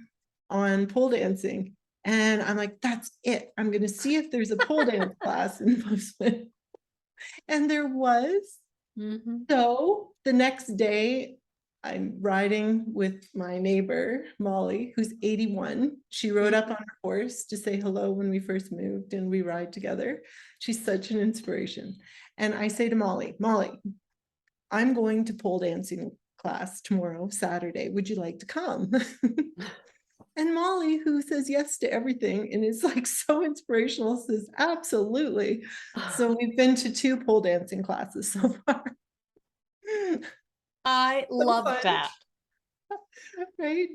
[SPEAKER 2] on pole dancing. And I'm like, that's it. I'm going to see if there's a pole dance class in Bozeman. And there was. So the next day, I'm riding with my neighbor, Molly, who's 81. She rode up on her horse to say hello when we first moved, and we ride together. She's such an inspiration. And I say to Molly, I'm going to pole dancing class tomorrow, Saturday. Would you like to come? And Molly, who says yes to everything and is like so inspirational, says absolutely. So we've been to 2 pole dancing classes so far.
[SPEAKER 1] I love that.
[SPEAKER 2] Right?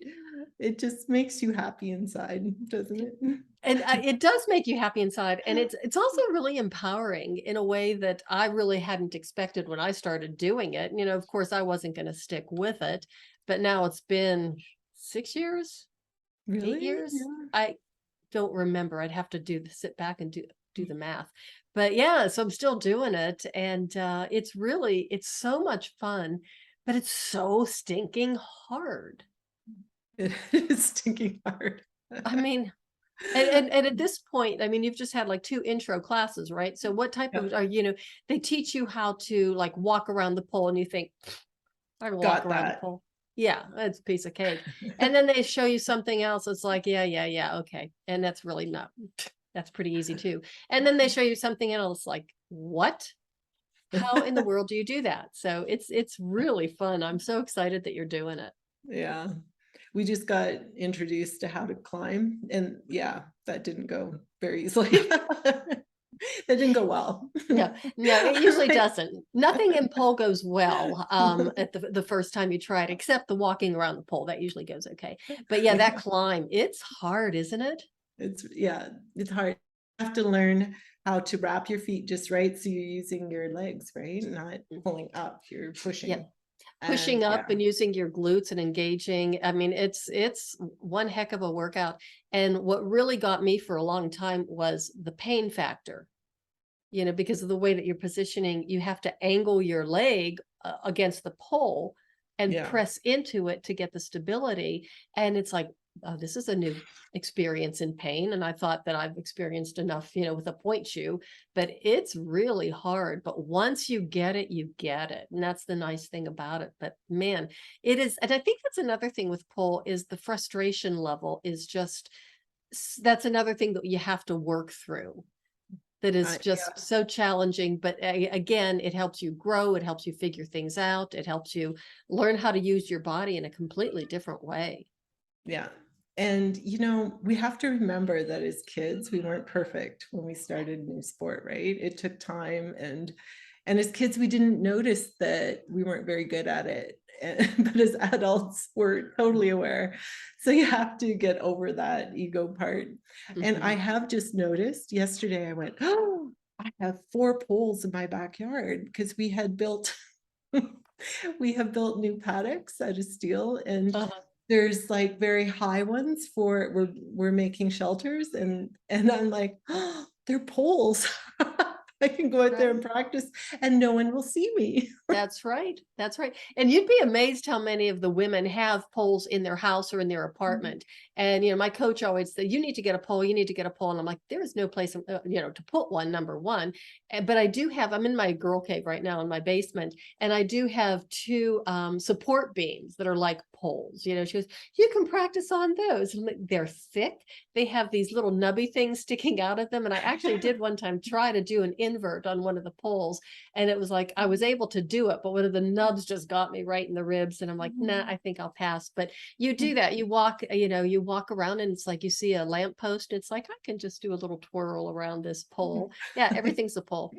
[SPEAKER 2] It just makes you happy inside, doesn't it?
[SPEAKER 1] And it does make you happy inside. And it's also really empowering in a way that I really hadn't expected when I started doing it. Of course, I wasn't going to stick with it, but now it's been 6 years,
[SPEAKER 2] Really?
[SPEAKER 1] 8 years.
[SPEAKER 2] Yeah.
[SPEAKER 1] I don't remember. I'd have to sit back and do the math. But yeah, so I'm still doing it, and it's so much fun, but it's so stinking hard.
[SPEAKER 2] It is stinking hard.
[SPEAKER 1] I mean, and at this point, I mean, you've just had like 2 intro classes, right? So what type of
[SPEAKER 2] Yep,
[SPEAKER 1] are they teach you how to like walk around the pole and you think, I can walk
[SPEAKER 2] got
[SPEAKER 1] around the
[SPEAKER 2] that.
[SPEAKER 1] pole. Yeah, that's a piece of cake. And then they show you something else. It's like, yeah, yeah, yeah, okay. And that's really not, that's pretty easy too. And then they show you something else like, what? How in the world do you do that? So it's really fun. I'm so excited that you're doing it.
[SPEAKER 2] Yeah. We just got introduced to how to climb, and yeah, that didn't go very easily. That didn't go well.
[SPEAKER 1] No, no, it usually
[SPEAKER 2] Right.
[SPEAKER 1] doesn't. Nothing in pole goes well at the first time you try it, except the walking around the pole. That usually goes okay. But yeah, that
[SPEAKER 2] Yeah.
[SPEAKER 1] climb, it's hard, isn't it?
[SPEAKER 2] Yeah, it's hard. You have to learn how to wrap your feet just right, so you're using your legs, right? Not pulling up, you're
[SPEAKER 1] Yeah.
[SPEAKER 2] pushing. And
[SPEAKER 1] Pushing up
[SPEAKER 2] yeah,
[SPEAKER 1] and using your glutes and engaging. I mean, it's one heck of a workout. And what really got me for a long time was the pain factor. Because of the way that you're positioning, you have to angle your leg against the pole and
[SPEAKER 2] yeah,
[SPEAKER 1] press into it to get the stability. And it's like, oh, this is a new experience in pain. And I thought that I've experienced enough, with a point shoe, but it's really hard. But once you get it, you get it. And that's the nice thing about it. But man, it is. And I think that's another thing with pole is the frustration level is just, that's another thing that you have to work through that is just
[SPEAKER 2] yeah,
[SPEAKER 1] so challenging. But again, it helps you grow. It helps you figure things out. It helps you learn how to use your body in a completely different way.
[SPEAKER 2] yeah. And we have to remember that as kids, we weren't perfect when we started new sport, right? It took time, and as kids, we didn't notice that we weren't very good at it. But as adults, we're totally aware. So you have to get over that ego part. And I
[SPEAKER 1] Mhm.
[SPEAKER 2] have just noticed yesterday, I went, oh, I have 4 poles in my backyard because we have built new paddocks out of steel, and
[SPEAKER 1] Uh-huh.
[SPEAKER 2] there's like very high ones for we're making shelters, and I'm like, oh, they're poles. I can go out there and
[SPEAKER 1] Right.
[SPEAKER 2] practice and no one will see me.
[SPEAKER 1] That's right. That's right. And you'd be amazed how many of the women have poles in their house or in their apartment. And, my coach always said, you need to get a pole, you need to get a pole. And I'm like, there is no place, to put one, number one. But I'm in my girl cave right now in my basement. And I do have 2 support beams that are like poles. She goes, you can practice on those. And I'm like, they're thick. They have these little nubby things sticking out of them. And I actually did one time try to do an invert on one of the poles. And it was like, I was able to do it, but one of the nubs just got me right in the ribs. And I'm like, nah, I think I'll pass. But you do that. You walk around and it's like you see a lamppost. It's like, I can just do a little twirl around this pole. Yeah, everything's a pole.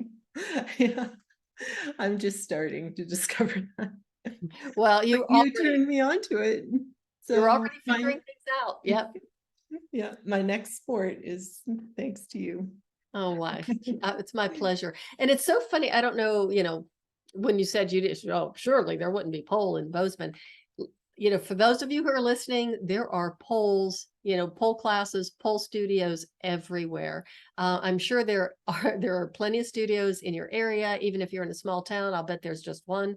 [SPEAKER 2] Yeah, I'm just starting to discover that.
[SPEAKER 1] Well,
[SPEAKER 2] But you turned me on to it.
[SPEAKER 1] you're
[SPEAKER 2] So
[SPEAKER 1] already figuring things out. Yep.
[SPEAKER 2] yeah, my next sport is thanks to you.
[SPEAKER 1] Oh, wow. It's my pleasure. And it's so funny. I don't know, when you said you did, oh, surely there wouldn't be pole in Bozeman. For those of you who are listening, there are poles, pole classes, pole studios everywhere. I'm sure there are plenty of studios in your area. Even if you're in a small town, I'll bet there's just one.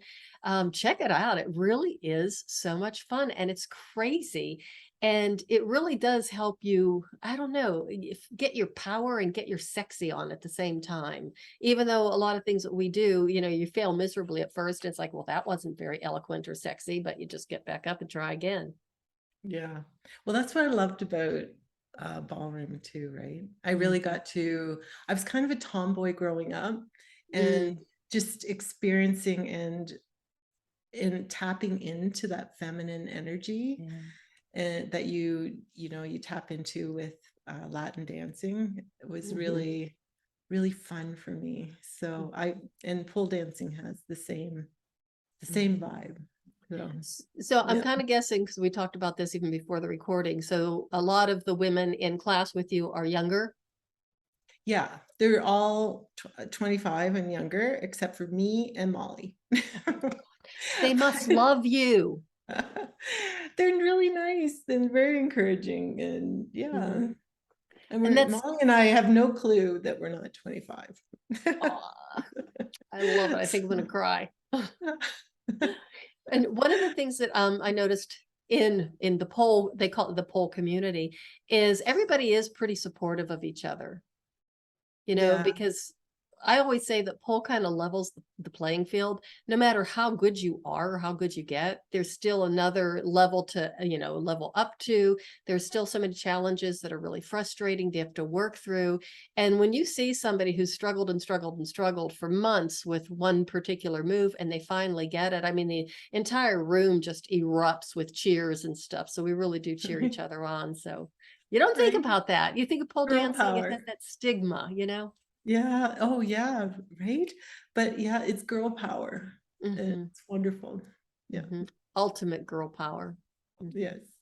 [SPEAKER 1] Check it out. It really is so much fun and it's crazy. And it really does help you, I don't know, get your power and get your sexy on at the same time. Even though a lot of things that we do, you fail miserably at first. It's like, well, that wasn't very eloquent or sexy, but you just get back up and try again.
[SPEAKER 2] Yeah. Well, that's what I loved about ballroom too, right? I really
[SPEAKER 1] Mhm.
[SPEAKER 2] got to, I was kind of a tomboy growing up, and
[SPEAKER 1] Mm,
[SPEAKER 2] just experiencing and tapping into that feminine energy,
[SPEAKER 1] yeah.
[SPEAKER 2] and that you tap into with Latin dancing. It was
[SPEAKER 1] Mhm.
[SPEAKER 2] really, really fun for me. So and pole dancing has the same
[SPEAKER 1] Mhm.
[SPEAKER 2] vibe. So
[SPEAKER 1] So I'm
[SPEAKER 2] yeah.
[SPEAKER 1] kind of guessing because we talked about this even before the recording. So a lot of the women in class with you are younger.
[SPEAKER 2] Yeah, they're all 25 and younger, except for me and Molly.
[SPEAKER 1] They must love you.
[SPEAKER 2] They're really nice and very encouraging, and yeah.
[SPEAKER 1] Mhm.
[SPEAKER 2] And
[SPEAKER 1] And that's,
[SPEAKER 2] Molly and I have no clue that we're not 25.
[SPEAKER 1] aw, I love it. I think I'm going to
[SPEAKER 2] So,
[SPEAKER 1] cry. And one of the things that I noticed in the pole, they call it the pole community, is everybody is pretty supportive of each other.
[SPEAKER 2] yeah,
[SPEAKER 1] Because I always say that pole kind of levels the playing field. No matter how good you are or how good you get, there's still another level to, level up to. There's still so many challenges that are really frustrating. They have to work through. And when you see somebody who's struggled and struggled and struggled for months with one particular move and they finally get it, I mean, the entire room just erupts with cheers and stuff. So we really do cheer each other on. So you don't think
[SPEAKER 2] right.
[SPEAKER 1] about that. You think of pole
[SPEAKER 2] Girl
[SPEAKER 1] dancing, it has
[SPEAKER 2] power.
[SPEAKER 1] that stigma.
[SPEAKER 2] Yeah. Oh, yeah. Right. But yeah, it's girl power.
[SPEAKER 1] Mhm,
[SPEAKER 2] It's wonderful. Yeah.
[SPEAKER 1] mhm. Ultimate girl power. Mhm.
[SPEAKER 2] Yes.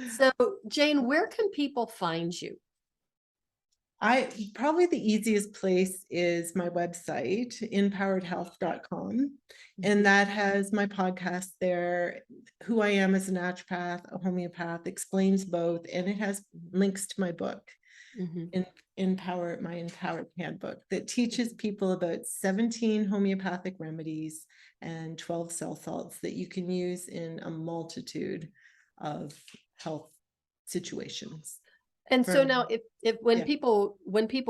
[SPEAKER 1] So, Jayne, where can people find you?
[SPEAKER 2] I probably the easiest place is my website, inpoweredhealth.com. And
[SPEAKER 1] Mhm,
[SPEAKER 2] that has my podcast there, who I am as a naturopath, a homeopath, explains both, and it has links to my book,
[SPEAKER 1] mhm,
[SPEAKER 2] in my Empowered Handbook, that teaches people about 17 homeopathic remedies and 12 cell salts that you can use in a multitude of health situations.
[SPEAKER 1] And so
[SPEAKER 2] From
[SPEAKER 1] now if when
[SPEAKER 2] yeah.
[SPEAKER 1] people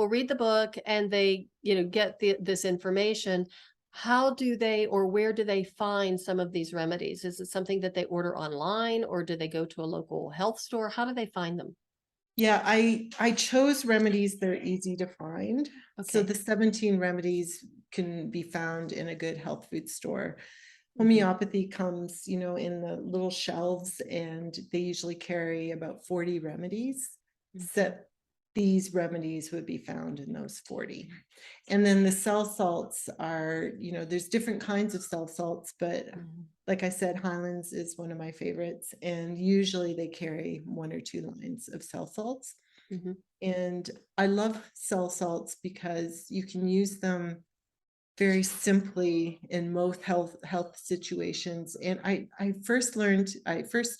[SPEAKER 1] read the book and they, get this information, how do they or where do they find some of these remedies? Is it something that they order online or do they go to a local health store? How do they find them?
[SPEAKER 2] Yeah, I chose remedies that are easy to find. So
[SPEAKER 1] Okay.
[SPEAKER 2] the 17 remedies can be found in a good health food store.
[SPEAKER 1] Mhm,
[SPEAKER 2] Homeopathy comes, in the little shelves, and they usually carry about 40 remedies.
[SPEAKER 1] mhm,
[SPEAKER 2] So these remedies would be found in those 40. And then the cell salts are, there's different kinds of cell salts, but
[SPEAKER 1] mhm,
[SPEAKER 2] like I said, Highlands is one of my favorites. And usually they carry 1 or 2 lines of cell salts.
[SPEAKER 1] mhm,
[SPEAKER 2] And I love cell salts because you can use them very simply in most health situations. And I first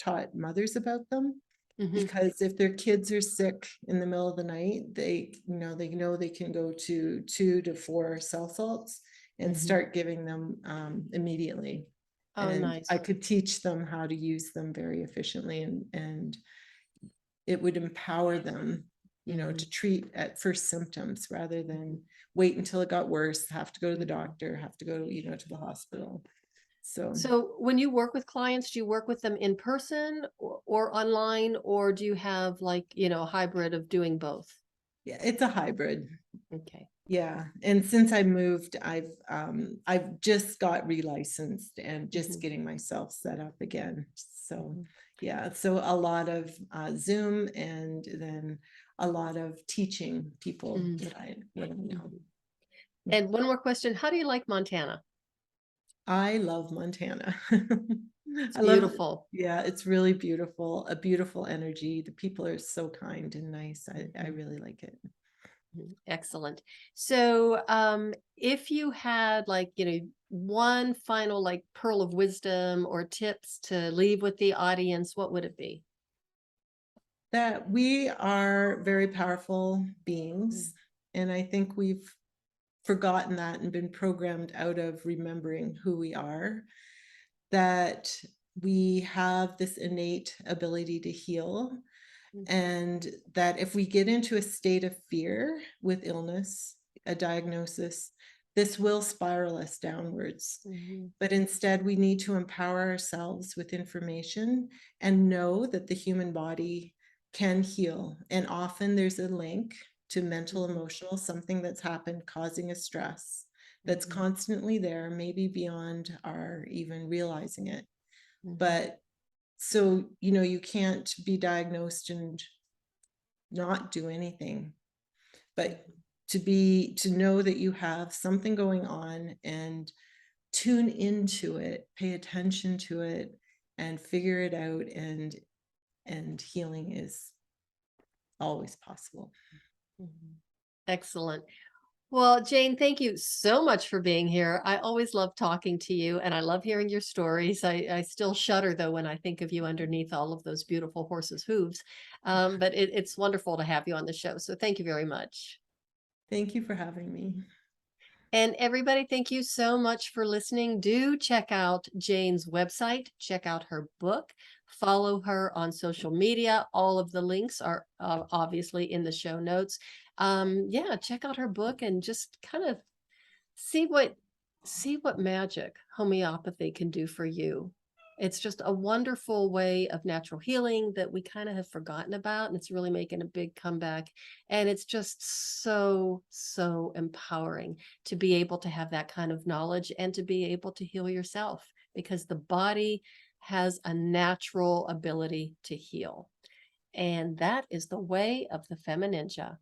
[SPEAKER 2] taught mothers about them,
[SPEAKER 1] mhm,
[SPEAKER 2] because if their kids are sick in the middle of the night, they know they can go to 2 to 4 cell salts and
[SPEAKER 1] mhm.
[SPEAKER 2] start giving them immediately.
[SPEAKER 1] Oh,
[SPEAKER 2] And I
[SPEAKER 1] nice.
[SPEAKER 2] could teach them how to use them very efficiently, and it would empower them,
[SPEAKER 1] Mhm,
[SPEAKER 2] to treat at first symptoms rather than wait until it got worse, have to go to the
[SPEAKER 1] mhm.
[SPEAKER 2] doctor, have to go, to the hospital. So
[SPEAKER 1] So when you work with clients, do you work with them in person or online, or do you have like, a hybrid of doing both?
[SPEAKER 2] yeah, it's a hybrid.
[SPEAKER 1] Okay.
[SPEAKER 2] Yeah, and since I moved, I've just got relicensed and just
[SPEAKER 1] Mhm,
[SPEAKER 2] getting myself set up again. So
[SPEAKER 1] mhm,
[SPEAKER 2] yeah, so a lot of Zoom, and then a lot of teaching people
[SPEAKER 1] mhm,
[SPEAKER 2] what I know.
[SPEAKER 1] mhm. And one more question. How do you like Montana?
[SPEAKER 2] I love Montana.
[SPEAKER 1] It's
[SPEAKER 2] I love,
[SPEAKER 1] beautiful.
[SPEAKER 2] yeah, it's really beautiful, a beautiful energy. The people are so kind and nice. I
[SPEAKER 1] Mhm,
[SPEAKER 2] really like it.
[SPEAKER 1] mhm. Excellent. So, if you had like, one final like pearl of wisdom or tips to leave with the audience, what would it be?
[SPEAKER 2] That we are very powerful
[SPEAKER 1] Mm,
[SPEAKER 2] beings. And I think we've forgotten that and been programmed out of remembering who we are, that we have this innate ability to heal,
[SPEAKER 1] mhm,
[SPEAKER 2] and that if we get into a state of fear with illness, a diagnosis, this will spiral us downwards.
[SPEAKER 1] mhm,
[SPEAKER 2] But instead, we need to empower ourselves with information and know that the human body can heal. And often there's a link to mental,
[SPEAKER 1] mhm,
[SPEAKER 2] emotional, something that's happened causing a stress that's
[SPEAKER 1] mhm,
[SPEAKER 2] constantly there, maybe beyond our even realizing it.
[SPEAKER 1] mhm,
[SPEAKER 2] But so, you can't be diagnosed and not do anything, but
[SPEAKER 1] mhm,
[SPEAKER 2] to know that you have something going on, and tune into it, pay attention to it, and figure it out, and healing is always possible.
[SPEAKER 1] mhm. Excellent. Well, Jayne, thank you so much for being here. I always love talking to you and I love hearing your stories. I still shudder though when I think of you underneath all of those beautiful horses' hooves. But it's wonderful to have you on the show. So thank you very much.
[SPEAKER 2] Thank you for having me.
[SPEAKER 1] And everybody, thank you so much for listening. Do check out Jayne's website, check out her book, follow her on social media. All of the links are obviously in the show notes. Yeah, check out her book and just kind of see what magic homeopathy can do for you. It's just a wonderful way of natural healing that we kind of have forgotten about, and it's really making a big comeback. And it's just so empowering to be able to have that kind of knowledge and to be able to heal yourself, because the body has a natural ability to heal. And that is the way of the FemiNinja.